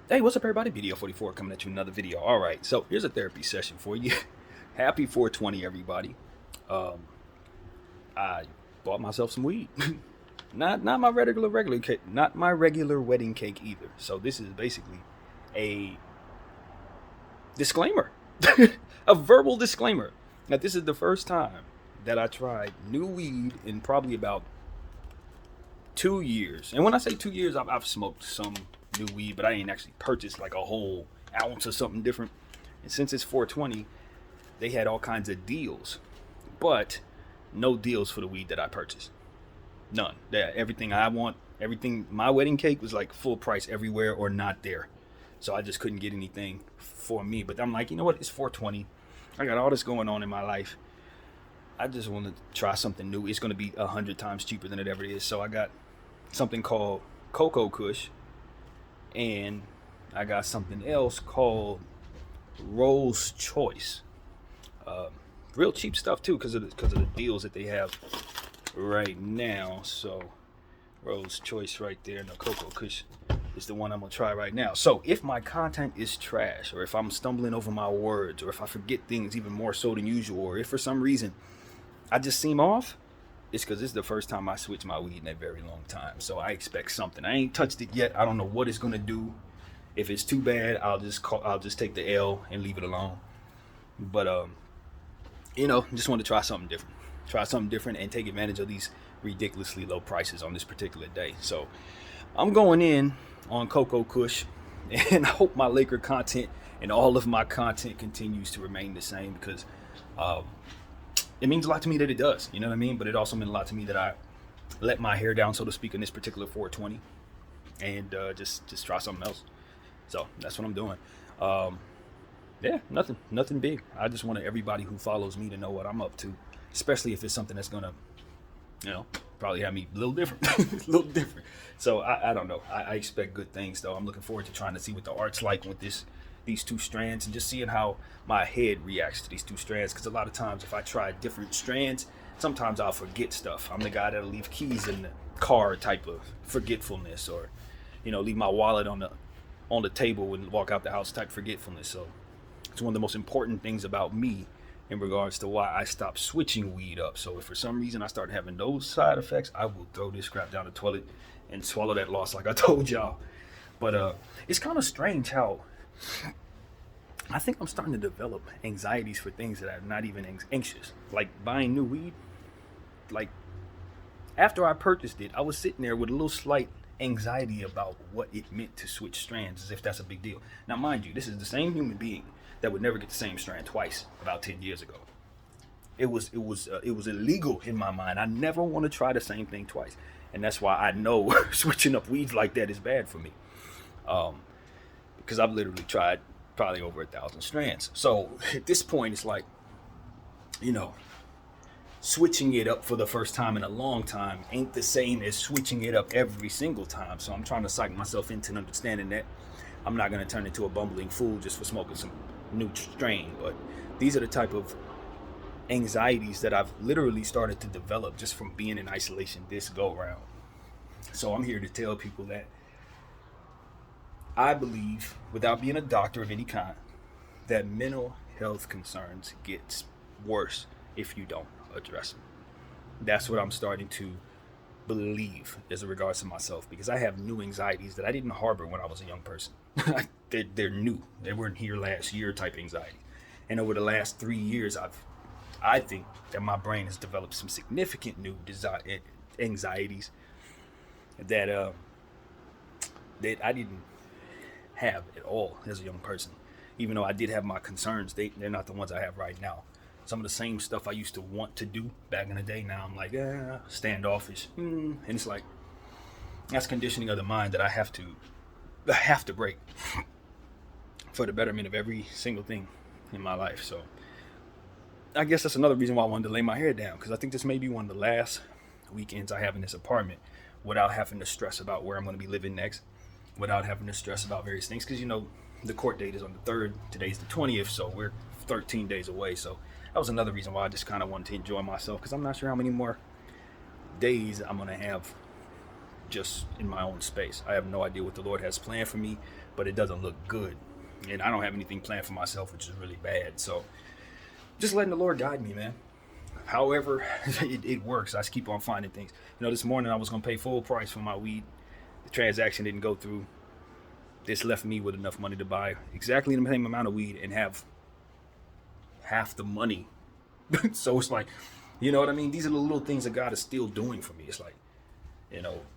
Hey, what's up, everybody? BDF 44 coming at you another video. All right, so here's a therapy session for you. Happy 420, everybody. Um, I bought myself some weed. Not my regular cake, not my regular wedding cake either. So this is basically a disclaimer, a verbal disclaimer. Now this is the first time that I tried new weed in probably about 2 years. And when I say 2 years, I've smoked some new weed, but I ain't actually purchased like a whole ounce or something different. And since it's 420, they had all kinds of deals, but no deals for the weed that I purchased. None. Everything I want, everything, my wedding cake was like full price everywhere or not there. So I just couldn't get anything for me. But I'm like, you know what? It's 420. I got all this going on in my life. I just want to try something new. It's going to be 100 times cheaper than it ever is. So I got something called Cocoa Kush, and I got something else called Rose Choice. Uh, Real cheap stuff too, because of the deals that they have right now. So Rose Choice right there, and the Cocoa Kush is the one I'm gonna try right now. So if my content is trash, or if I'm stumbling over my words, or if I forget things even more so than usual, or if for some reason I just seem off, it's because this is the first time I switch my weed in a very long time. So I expect something. I ain't touched it yet. I don't know what it's gonna do. If it's too bad, I'll just take the L and leave it alone. But just want to try something different. Try something different and take advantage of these ridiculously low prices on this particular day. So I'm going in on Cocoa Kush, and I hope my Laker content and all of my content continues to remain the same, because um, it means a lot to me that it does. You know what I mean? But it also meant a lot to me that I let my hair down, so to speak, in this particular 420, and just try something else. So that's what I'm doing. Um, yeah, nothing big. I just want everybody who follows me to know what I'm up to, especially if it's something that's gonna, probably have me a little different, a little different. So I don't know. I expect good things though. I'm looking forward to trying to see what the art's like with these two strands, and just seeing how my head reacts to these two strands. Because a lot of times, if I try different strands, sometimes I'll forget stuff. I'm the guy that'll leave keys in the car type of forgetfulness, or leave my wallet on the table and walk out the house type forgetfulness. So it's one of the most important things about me in regards to why I stopped switching weed up. So if for some reason I start having those side effects, I will throw this crap down the toilet and swallow that loss like I told y'all. But it's kind of strange how I think I'm starting to develop anxieties for things that I'm not even anxious. Like buying new weed. Like after I purchased it, I was sitting there with a little slight anxiety about what it meant to switch strands, as if that's a big deal. Now, mind you, this is the same human being that would never get the same strand twice about 10 years ago. It was illegal in my mind. I never want to try the same thing twice, and that's why I know switching up weeds like that is bad for me. Um, because I've literally tried probably over 1,000 strands. So at this point, it's like, you know, switching it up for the first time in a long time ain't the same as switching it up every single time. So I'm trying to psych myself into understanding that I'm not going to turn into a bumbling fool just for smoking some new strain. But these are the type of anxieties that I've literally started to develop just from being in isolation this go round. So I'm here to tell people that I believe, without being a doctor of any kind, that mental health concerns gets worse if you don't address them. That's what I'm starting to believe as regards to myself, because I have new anxieties that I didn't harbor when I was a young person. They're new. They weren't here last year type anxiety. And over the last 3 years, I think that my brain has developed some significant new anxieties that that I didn't have at all as a young person. Even though I did have my concerns, they're not the ones I have right now. Some of the same stuff I used to want to do back in the day, now I'm like, standoffish. And it's like, that's conditioning of the mind that I have to break for the betterment of every single thing in my life. So I guess that's another reason why I wanted to lay my hair down, because I think this may be one of the last weekends I have in this apartment without having to stress about where I'm going to be living next, without having to stress about various things. Because, the court date is on the 3rd. Today's the 20th, so we're 13 days away. So that was another reason why I just kind of wanted to enjoy myself, because I'm not sure how many more days I'm going to have just in my own space. I have no idea what the Lord has planned for me, but it doesn't look good. And I don't have anything planned for myself, which is really bad. So just letting the Lord guide me, man. However, it works. I just keep on finding things. This morning I was going to pay full price for my weed. The transaction didn't go through. This left me with enough money to buy exactly the same amount of weed and have half the money. So it's like, you know what I mean? These are the little things that God is still doing for me. It's like,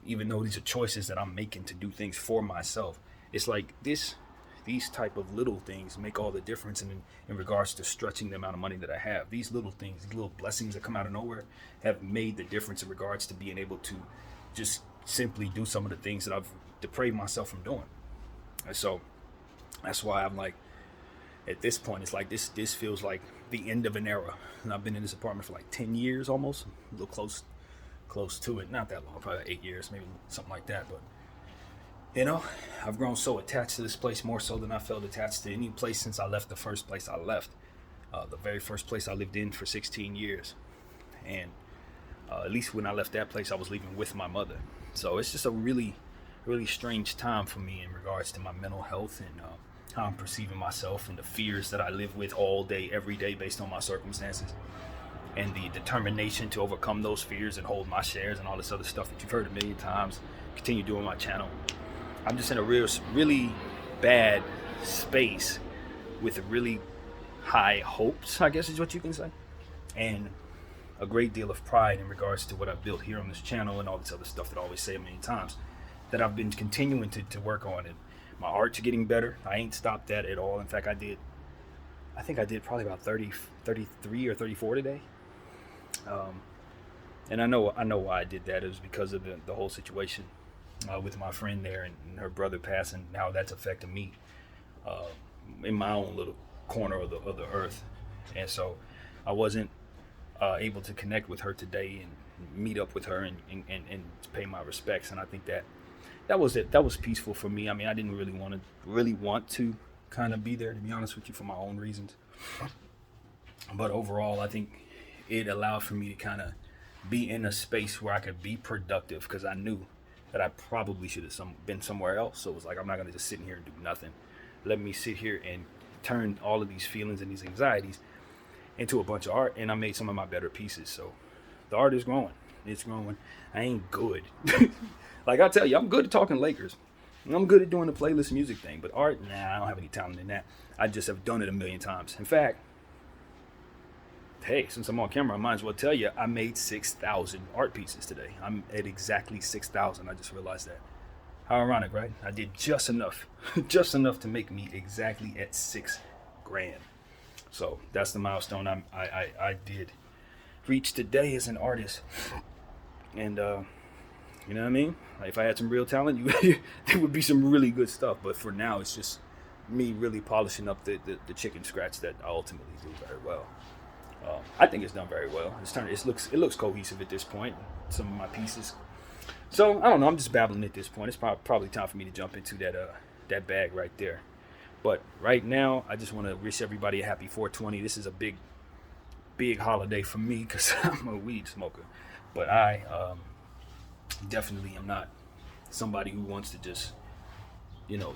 even though these are choices that I'm making to do things for myself, it's like these type of little things make all the difference in regards to stretching the amount of money that I have. These little things, these little blessings that come out of nowhere have made the difference in regards to being able to just simply do some of the things that I've depraved myself from doing. And so that's why I'm like, at this point, it's like this feels like the end of an era. And I've been in this apartment for like 10 years almost, a little close to it. Not that long, probably 8 years, maybe something like that. But I've grown so attached to this place, more so than I felt attached to any place since I left the first place I left. The very first place I lived in for 16 years. And at least when I left that place, I was leaving with my mother. So it's just a really, really strange time for me in regards to my mental health and how I'm perceiving myself and the fears that I live with all day, every day based on my circumstances. And the determination to overcome those fears and hold my shares and all this other stuff that you've heard a million times, continue doing my channel. I'm just in a really bad space with really high hopes, I guess is what you can say. And a great deal of pride in regards to what I've built here on this channel and all this other stuff that I always say a million times that I've been continuing to work on. And my art's getting better. I ain't stopped that at all. In fact, I think I did probably about 33 or 34 today. And I know why I did that. It was because of the whole situation with my friend there and her brother passing, how that's affected me in my own little corner of the earth. And so I wasn't able to connect with her today and meet up with her and pay my respects. And I think that was it. That was peaceful for me. I mean, I didn't really want to kind of be there, to be honest with you, for my own reasons. But overall, I think it allowed for me to kind of be in a space where I could be productive, because I knew that I probably should have been somewhere else. So it was like, I'm not going to just sit in here and do nothing. Let me sit here and turn all of these feelings and these anxieties into a bunch of art. And I made some of my better pieces. So the art is growing. It's growing. I ain't good. Like I tell you, I'm good at talking Lakers. I'm good at doing the playlist music thing. But art, nah, I don't have any talent in that. I just have done it a million times. In fact, hey, since I'm on camera, I might as well tell you I made 6,000 art pieces today. I'm at exactly 6,000. I just realized that. How ironic, right? I did just enough to make me exactly at $6,000. So that's the milestone I did reach today as an artist. And you know what I mean? Like, if I had some real talent, there would be some really good stuff. But for now, it's just me really polishing up the chicken scratch that I ultimately do very well. I think it's done very well. It looks cohesive at this point. Some of my pieces. So I don't know. I'm just babbling at this point. It's probably time for me to jump into that bag right there. But right now, I just want to wish everybody a happy 420. This is a big holiday for me because I'm a weed smoker. But I definitely am not somebody who wants to just,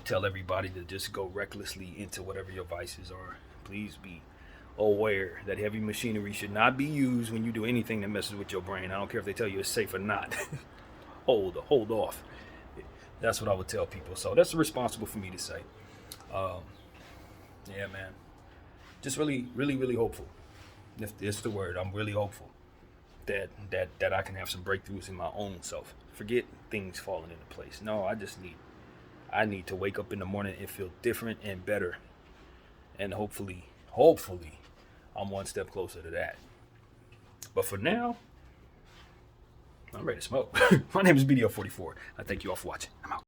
tell everybody to just go recklessly into whatever your vices are. Please be aware that heavy machinery should not be used when you do anything that messes with your brain. I don't care if they tell you it's safe or not. hold off. That's what I would tell people. So that's responsible for me to say. Yeah, man. Just really, really, really hopeful. If it's the word, I'm really hopeful that I can have some breakthroughs in my own self. Forget things falling into place. No, I need to wake up in the morning and feel different and better. And hopefully, I'm one step closer to that. But for now, I'm ready to smoke. My name is BDF 44. I thank you all for watching. I'm out.